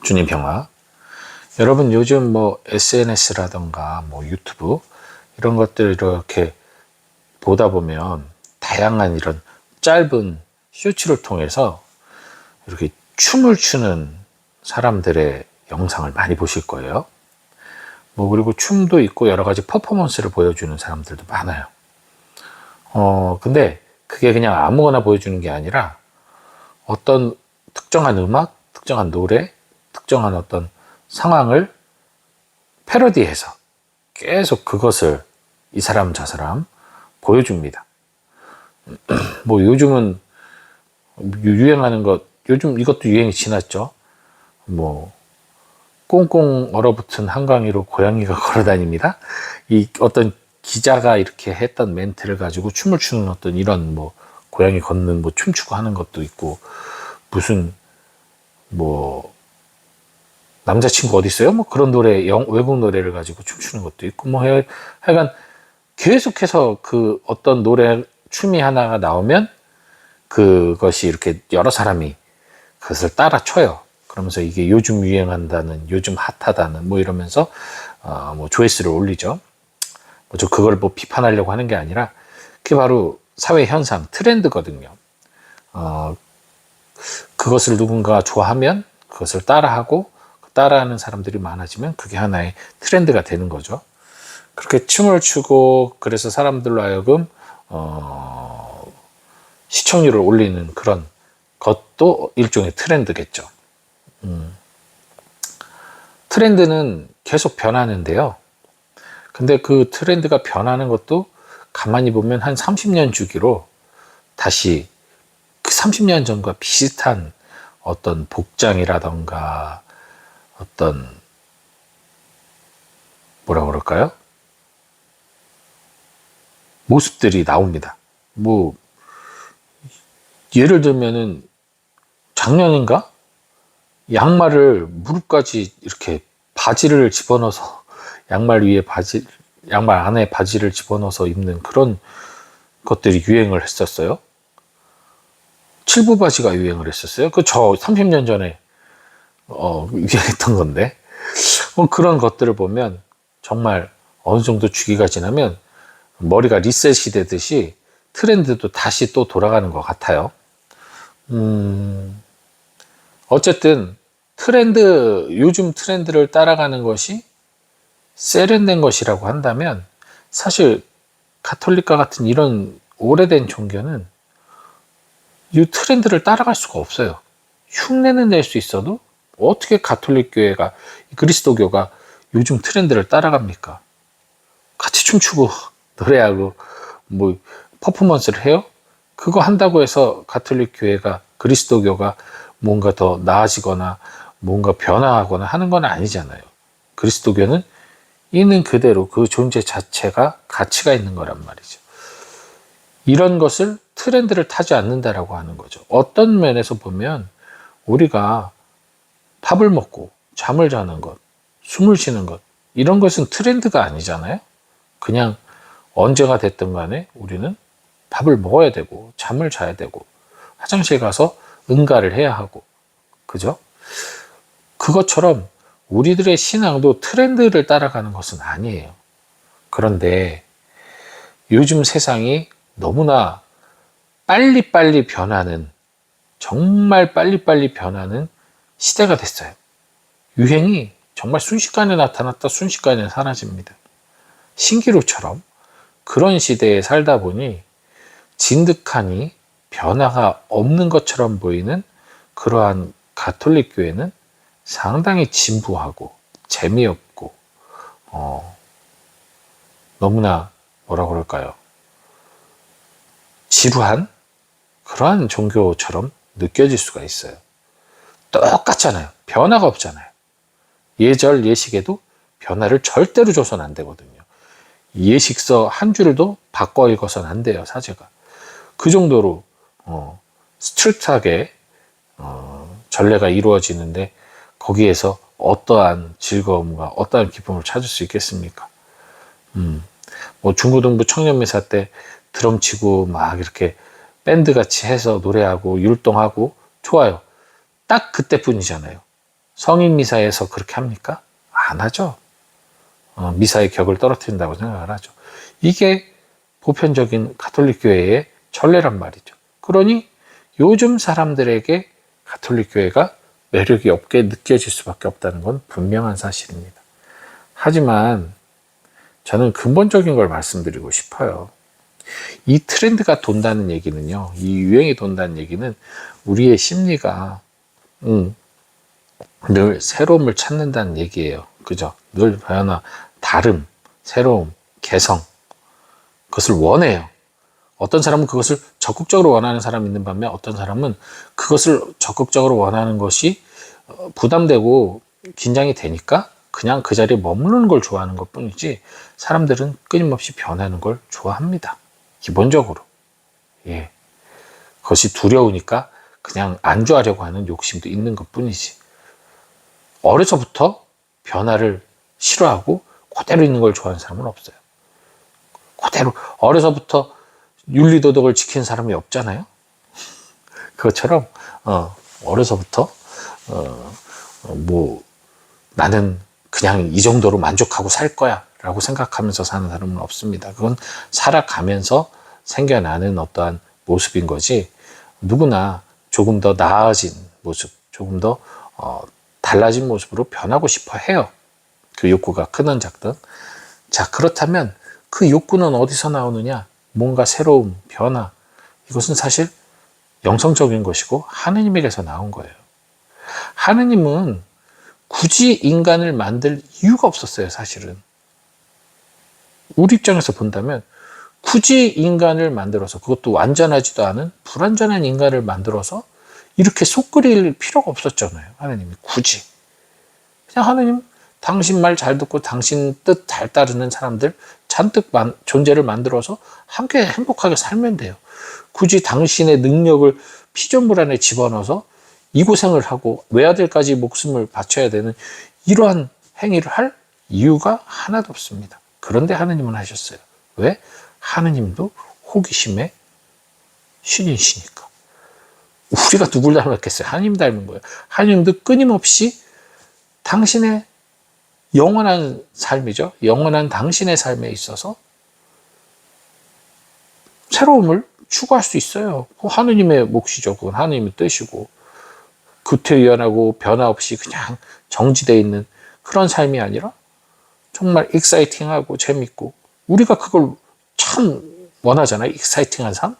주님 평화. 여러분 요즘 뭐 SNS라던가 뭐 유튜브 이런 것들 이렇게 보다 보면 다양한 이런 짧은 쇼츠를 통해서 이렇게 춤을 추는 사람들의 영상을 많이 보실 거예요. 뭐 그리고 춤도 있고 여러 가지 퍼포먼스를 보여주는 사람들도 많아요. 근데 그게 그냥 아무거나 보여주는 게 아니라 어떤 특정한 음악, 특정한 노래, 특정한 어떤 상황을 패러디해서 계속 그것을 이 사람 저 사람 보여줍니다. 뭐 요즘은 유행하는 것, 요즘 이것도 유행이 지났죠. 뭐 꽁꽁 얼어붙은 한강 위로 고양이가 걸어다닙니다. 이 어떤 기자가 이렇게 했던 멘트를 가지고 춤을 추는 어떤 이런 뭐 고양이 걷는 뭐 춤추고 하는 것도 있고, 무슨 뭐 남자친구 어디 있어요? 뭐 그런 노래, 외국 노래를 가지고 춤추는 것도 있고, 뭐 하여간 계속해서 그 어떤 노래 춤이 하나가 나오면 그것이 이렇게 여러 사람이 그것을 따라 춰요. 그러면서 이게 요즘 유행한다는, 요즘 핫하다는 뭐 이러면서 뭐 조회수를 올리죠. 저 그걸 뭐 비판하려고 하는 게 아니라 그게 바로 사회 현상, 트렌드거든요. 그것을 누군가 좋아하면 그것을 따라하고, 따라하는 사람들이 많아지면 그게 하나의 트렌드가 되는 거죠. 그렇게 춤을 추고, 그래서 사람들로 하여금 시청률을 올리는 그런 것도 일종의 트렌드겠죠. 트렌드는 계속 변하는데요. 근데 그 트렌드가 변하는 것도 가만히 보면 한 30년 주기로 다시 그 30년 전과 비슷한 어떤 복장이라던가 어떤 뭐라 그럴까요? 모습들이 나옵니다. 뭐 예를 들면은 작년인가? 양말을 무릎까지 이렇게 바지를 집어넣어서 양말 위에 바지, 양말 안에 바지를 집어넣어서 입는 그런 것들이 유행을 했었어요. 칠부 바지가 유행을 했었어요. 그 저 30년 전에 유행했던 건데, 그런 것들을 보면 정말 어느 정도 주기가 지나면 머리가 리셋이 되듯이 트렌드도 다시 또 돌아가는 것 같아요. 어쨌든 요즘 트렌드를 따라가는 것이 세련된 것이라고 한다면, 사실 가톨릭과 같은 이런 오래된 종교는 이 트렌드를 따라갈 수가 없어요. 흉내는 낼 수 있어도 어떻게 가톨릭 교회가, 그리스도교가 요즘 트렌드를 따라갑니까? 같이 춤추고 노래하고 뭐 퍼포먼스를 해요? 그거 한다고 해서 가톨릭 교회가, 그리스도교가 뭔가 더 나아지거나 뭔가 변화하거나 하는 건 아니잖아요. 그리스도교는 있는 그대로 그 존재 자체가 가치가 있는 거란 말이죠. 이런 것을 트렌드를 타지 않는다라고 하는 거죠. 어떤 면에서 보면 우리가 밥을 먹고 잠을 자는 것, 숨을 쉬는 것, 이런 것은 트렌드가 아니잖아요. 그냥 언제가 됐든 간에 우리는 밥을 먹어야 되고 잠을 자야 되고 화장실 가서 응가를 해야 하고, 그죠? 그것처럼 우리들의 신앙도 트렌드를 따라가는 것은 아니에요. 그런데 요즘 세상이 너무나 빨리빨리 변하는, 정말 빨리빨리 변하는 시대가 됐어요. 유행이 정말 순식간에 나타났다 순식간에 사라집니다. 신기루처럼 그런 시대에 살다 보니 진득하니 변화가 없는 것처럼 보이는 그러한 가톨릭 교회는 상당히 진부하고 재미없고 너무나 뭐라 그럴까요? 지루한 그러한 종교처럼 느껴질 수가 있어요. 똑같잖아요. 변화가 없잖아요. 예절 예식에도 변화를 절대로 줘서는 안 되거든요. 예식서 한 줄도 바꿔 읽어서는 안 돼요, 사제가. 그 정도로 스트릭트하게 전례가 이루어지는데 거기에서 어떠한 즐거움과 어떠한 기쁨을 찾을 수 있겠습니까? 뭐 중고등부 청년미사 때 드럼 치고 막 이렇게 밴드 같이 해서 노래하고 율동하고 좋아요. 딱 그때뿐이잖아요. 성인 미사에서 그렇게 합니까? 안 하죠. 미사의 격을 떨어뜨린다고 생각을 하죠. 이게 보편적인 가톨릭 교회의 전례란 말이죠. 그러니 요즘 사람들에게 가톨릭 교회가 매력이 없게 느껴질 수밖에 없다는 건 분명한 사실입니다. 하지만 저는 근본적인 걸 말씀드리고 싶어요. 이 트렌드가 돈다는 얘기는요, 이 유행이 돈다는 얘기는 우리의 심리가 늘 새로움을 찾는다는 얘기예요. 그죠? 늘 변화, 다름, 새로움, 개성, 그것을 원해요. 어떤 사람은 그것을 적극적으로 원하는 사람이 있는 반면 어떤 사람은 그것을 적극적으로 원하는 것이 부담되고 긴장이 되니까 그냥 그 자리에 머무르는 걸 좋아하는 것 뿐이지, 사람들은 끊임없이 변하는 걸 좋아합니다. 기본적으로. 예. 그것이 두려우니까 그냥 안주하려고 하는 욕심도 있는 것 뿐이지. 어려서부터 변화를 싫어하고 그대로 있는 걸 좋아하는 사람은 없어요. 그대로 어려서부터 윤리도덕을 지키는 사람이 없잖아요. 그것처럼 어려서부터 뭐 나는 그냥 이 정도로 만족하고 살 거야 라고 생각하면서 사는 사람은 없습니다. 그건 살아가면서 생겨나는 어떠한 모습인 거지, 누구나 조금 더 나아진 모습, 조금 더 달라진 모습으로 변하고 싶어 해요. 그 욕구가 크든 작든. 자, 그렇다면 그 욕구는 어디서 나오느냐? 뭔가 새로움, 변화, 이것은 사실 영성적인 것이고 하느님에게서 나온 거예요. 하느님은 굳이 인간을 만들 이유가 없었어요, 사실은. 우리 입장에서 본다면 굳이 인간을 만들어서, 그것도 완전하지도 않은 불완전한 인간을 만들어서 이렇게 속 끓일 필요가 없었잖아요, 하느님이. 굳이. 그냥 하느님, 당신 말 잘 듣고 당신 뜻 잘 따르는 사람들 잔뜩 존재를 만들어서 함께 행복하게 살면 돼요. 굳이 당신의 능력을 피조물 안에 집어넣어서 이 고생을 하고 외아들까지 목숨을 바쳐야 되는 이러한 행위를 할 이유가 하나도 없습니다. 그런데 하느님은 하셨어요. 왜? 하느님도 호기심의 신이시니까. 우리가 누굴 닮았겠어요? 하느님 닮은 거예요. 하느님도 끊임없이 당신의 영원한 삶이죠. 영원한 당신의 삶에 있어서 새로움을 추구할 수 있어요. 하느님의 몫이죠. 그건 하느님의 뜻이고, 구태의연하고 변화 없이 그냥 정지되어 있는 그런 삶이 아니라 정말 익사이팅하고 재밌고, 우리가 그걸 참 원하잖아요. 익사이팅한 삶?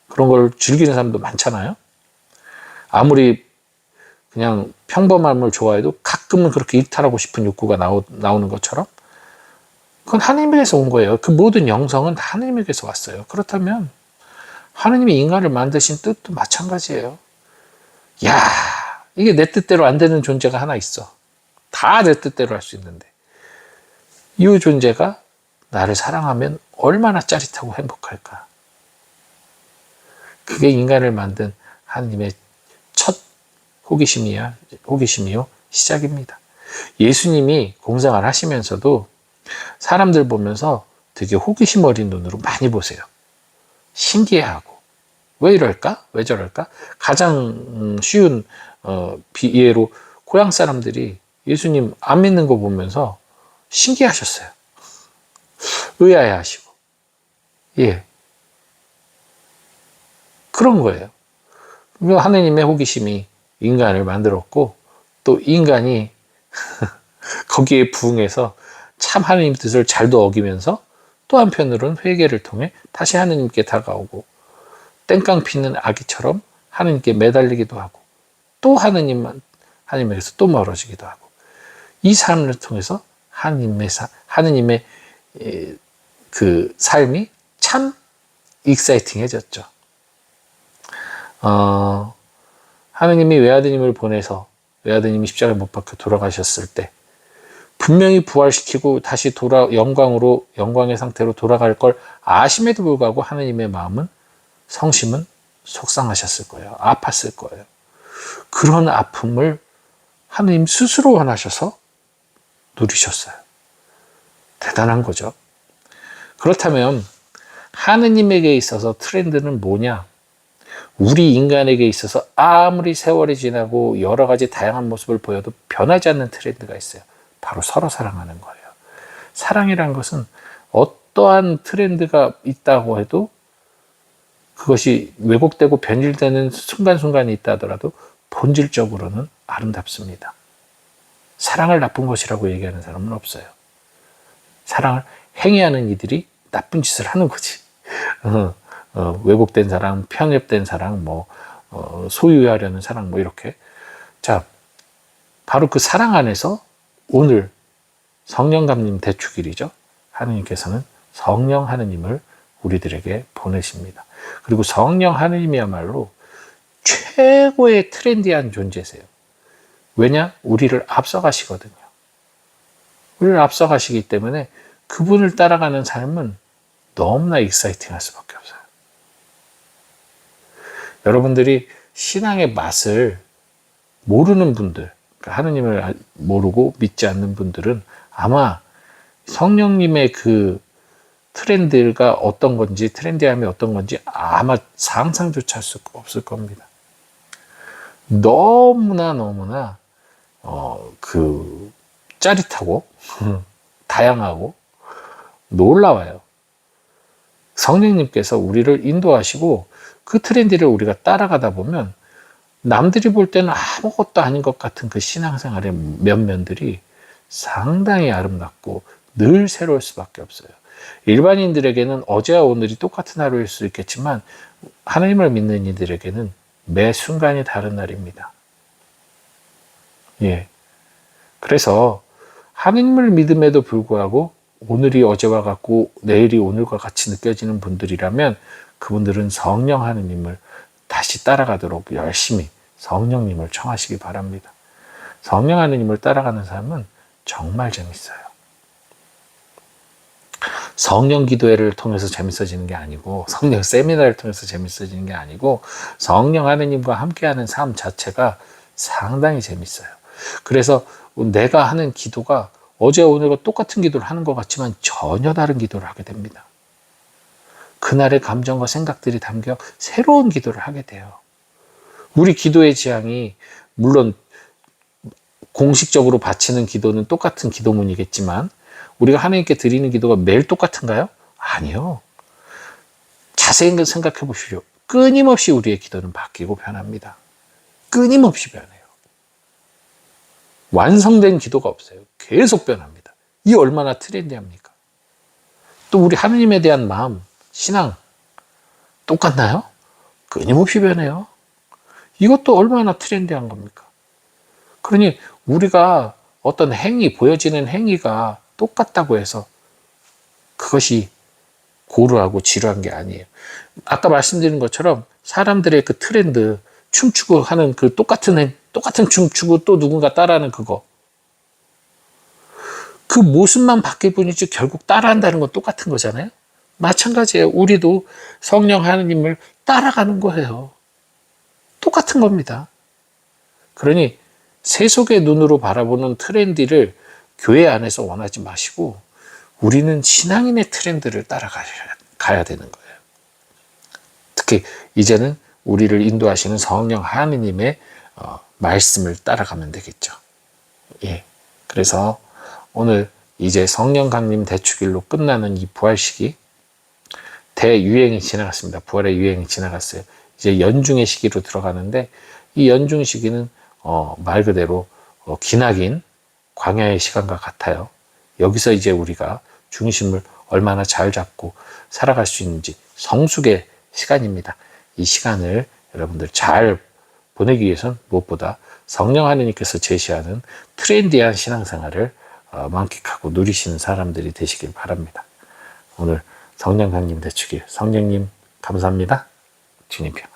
그런 걸 즐기는 사람도 많잖아요. 아무리 그냥 평범함을 좋아해도 가끔은 그렇게 일탈하고 싶은 욕구가 나오는 것처럼, 그건 하느님에게서 온 거예요. 그 모든 영성은 하느님에게서 왔어요. 그렇다면 하느님이 인간을 만드신 뜻도 마찬가지예요. 야, 이게 내 뜻대로 안 되는 존재가 하나 있어. 다 내 뜻대로 할 수 있는데, 이 존재가 나를 사랑하면 얼마나 짜릿하고 행복할까. 그게 인간을 만든 하느님의 첫 호기심이요 시작입니다. 예수님이 공생활 하시면서도 사람들 보면서 되게 호기심 어린 눈으로 많이 보세요. 신기해하고. 왜 이럴까? 왜 저럴까? 가장 쉬운 예로 고향 사람들이 예수님 안 믿는 거 보면서 신기하셨어요. 의아해하시고. 예, 그런 거예요. 하느님의 호기심이 인간을 만들었고, 또 인간이 거기에 부응해서 참 하느님 뜻을 잘도 어기면서 또 한편으로는 회개를 통해 다시 하느님께 다가오고, 땡깡 피는 아기처럼 하느님께 매달리기도 하고, 또 하느님에게서 또 멀어지기도 하고, 이 삶을 통해서 하느님의 그 삶이 참 익사이팅해졌죠. 하느님이 외아드님을 보내서 외아드님이 십자가에 못 박혀 돌아가셨을 때 분명히 부활시키고 다시 영광의 상태로 돌아갈 걸 아심에도 불구하고 하느님의 마음은, 성심은 속상하셨을 거예요. 아팠을 거예요. 그런 아픔을 하느님 스스로 원하셔서 누리셨어요. 대단한 거죠. 그렇다면 하느님에게 있어서 트렌드는 뭐냐? 우리 인간에게 있어서 아무리 세월이 지나고 여러 가지 다양한 모습을 보여도 변하지 않는 트렌드가 있어요. 바로 서로 사랑하는 거예요. 사랑이란 것은 어떠한 트렌드가 있다고 해도 그것이 왜곡되고 변질되는 순간순간이 있다 하더라도 본질적으로는 아름답습니다. 사랑을 나쁜 것이라고 얘기하는 사람은 없어요. 사랑을 행위하는 이들이 나쁜 짓을 하는 거지. 왜곡된 사랑, 편협된 사랑, 소유하려는 사랑, 이렇게. 자, 바로 그 사랑 안에서 오늘 성령감님 대축일이죠. 하느님께서는 성령 하느님을 우리들에게 보내십니다. 그리고 성령 하느님이야말로 최고의 트렌디한 존재세요. 왜냐? 우리를 앞서가시거든요. 우리를 앞서가시기 때문에 그분을 따라가는 삶은 너무나 익사이팅할 수밖에 없어요. 여러분들이 신앙의 맛을 모르는 분들, 하느님을 모르고 믿지 않는 분들은 아마 성령님의 그 트렌드가 어떤 건지, 트렌디함이 어떤 건지 아마 상상조차 할 수 없을 겁니다. 너무나 짜릿하고 다양하고 놀라워요. 성령님께서 우리를 인도하시고 그 트렌드를 우리가 따라가다 보면 남들이 볼 때는 아무것도 아닌 것 같은 그 신앙생활의 면면들이 상당히 아름답고 늘 새로울 수밖에 없어요. 일반인들에게는 어제와 오늘이 똑같은 하루일 수 있겠지만 하나님을 믿는 이들에게는 매 순간이 다른 날입니다. 예. 그래서 하나님을 믿음에도 불구하고 오늘이 어제와 같고 내일이 오늘과 같이 느껴지는 분들이라면 그분들은 성령 하느님을 다시 따라가도록 열심히 성령님을 청하시기 바랍니다. 성령 하느님을 따라가는 삶은 정말 재밌어요. 성령 기도회를 통해서 재밌어지는 게 아니고 성령 세미나를 통해서 재밌어지는 게 아니고 성령 하느님과 함께하는 삶 자체가 상당히 재밌어요. 그래서 내가 하는 기도가 어제 오늘과 똑같은 기도를 하는 것 같지만 전혀 다른 기도를 하게 됩니다. 그날의 감정과 생각들이 담겨 새로운 기도를 하게 돼요. 우리 기도의 지향이 물론 공식적으로 바치는 기도는 똑같은 기도문이겠지만 우리가 하나님께 드리는 기도가 매일 똑같은가요? 아니요. 자세히 생각해 보시죠. 끊임없이 우리의 기도는 바뀌고 변합니다. 끊임없이 변해요. 완성된 기도가 없어요. 계속 변합니다. 이 얼마나 트렌디합니까? 또 우리 하느님에 대한 마음, 신앙 똑같나요? 끊임없이 변해요. 이것도 얼마나 트렌디한 겁니까? 그러니 우리가 어떤 행위, 보여지는 행위가 똑같다고 해서 그것이 고루하고 지루한 게 아니에요. 아까 말씀드린 것처럼 사람들의 그 트렌드, 춤추고 하는 그 똑같은 춤추고 또 누군가 따라하는 그거. 그 모습만 바뀔 뿐이지 결국 따라한다는 건 똑같은 거잖아요. 마찬가지예요. 우리도 성령 하느님을 따라가는 거예요. 똑같은 겁니다. 그러니 세속의 눈으로 바라보는 트렌디를 교회 안에서 원하지 마시고 우리는 신앙인의 트렌드를 따라가야 되는 거예요. 특히 이제는 우리를 인도하시는 성령 하느님의 말씀을 따라가면 되겠죠. 예. 그래서 오늘 이제 성령 강림 대축일로 끝나는 이 부활식이 대유행이 지나갔습니다. 부활의 유행이 지나갔어요. 이제 연중의 시기로 들어가는데 이 연중 시기는 말 그대로 기나긴 광야의 시간과 같아요. 여기서 이제 우리가 중심을 얼마나 잘 잡고 살아갈 수 있는지 성숙의 시간입니다. 이 시간을 여러분들 잘 보내기 위해서는 무엇보다 성령 하느님께서 제시하는 트렌디한 신앙생활을 만끽하고 누리시는 사람들이 되시길 바랍니다. 오늘 성령 강림 대축일 성령님 감사합니다. 주님 평.